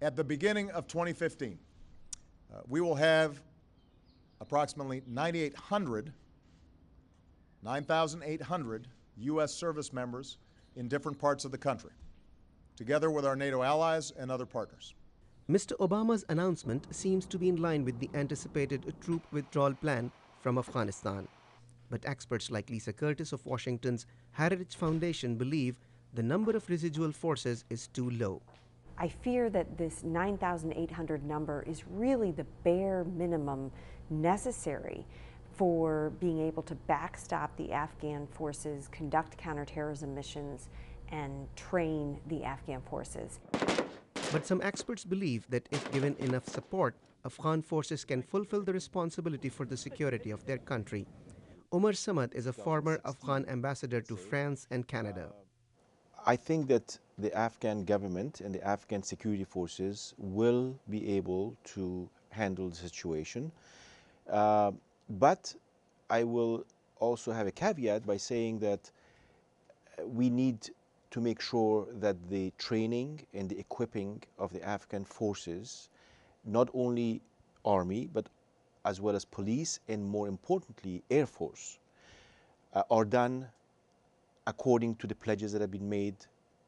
At the beginning of 2015, we will have approximately 9,800 U.S. service members in different parts of the country, together with our NATO allies and other partners. Mr. Obama's announcement seems to be in line with the anticipated troop withdrawal plan from Afghanistan. But experts like Lisa Curtis of Washington's Heritage Foundation believe the number of residual forces is too low. I fear that this 9,800 number is really the bare minimum necessary for being able to backstop the Afghan forces, conduct counterterrorism missions, and train the Afghan forces. But some experts believe that if given enough support, Afghan forces can fulfill the responsibility for the security of their country. Omar Samad is a former Afghan ambassador to France and Canada. I think that the Afghan government and the Afghan security forces will be able to handle the situation. But I will also have a caveat by saying that we need to make sure that the training and the equipping of the Afghan forces, not only army, but as well as police and more importantly, Air Force, are done according to the pledges that have been made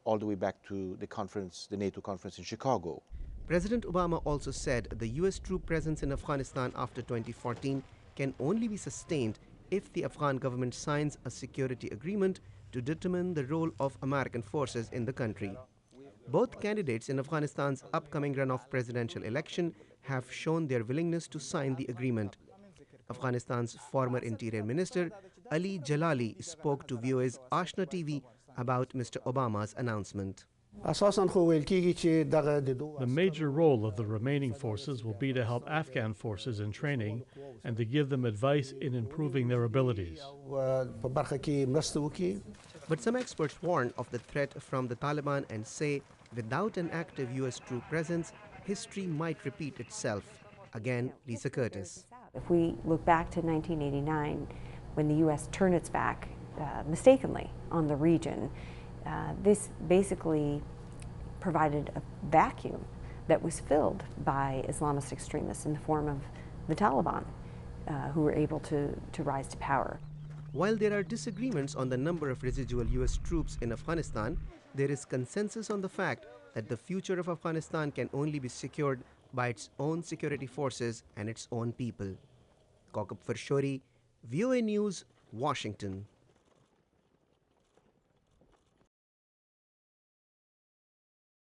all the way back to the conference, the NATO conference in Chicago. President Obama also said the U.S. troop presence in Afghanistan after 2014 can only be sustained if the Afghan government signs a security agreement to determine the role of American forces in the country. Both candidates in Afghanistan's upcoming runoff presidential election have shown their willingness to sign the agreement. Afghanistan's former Interior Minister Ali Jalali spoke to VOA's Ashna TV about Mr. Obama's announcement. The major role of the remaining forces will be to help Afghan forces in training and to give them advice in improving their abilities. But some experts warn of the threat from the Taliban and say without an active U.S. troop presence, history might repeat itself. Again, Lisa Curtis. If we look back to 1989, when the U.S. turned its back mistakenly on the region, this basically provided a vacuum that was filled by Islamist extremists in the form of the Taliban, who were able to rise to power. While there are disagreements on the number of residual U.S. troops in Afghanistan, there is consensus on the fact that the future of Afghanistan can only be secured by its own security forces and its own people. Kokab Farshori, VOA News, Washington.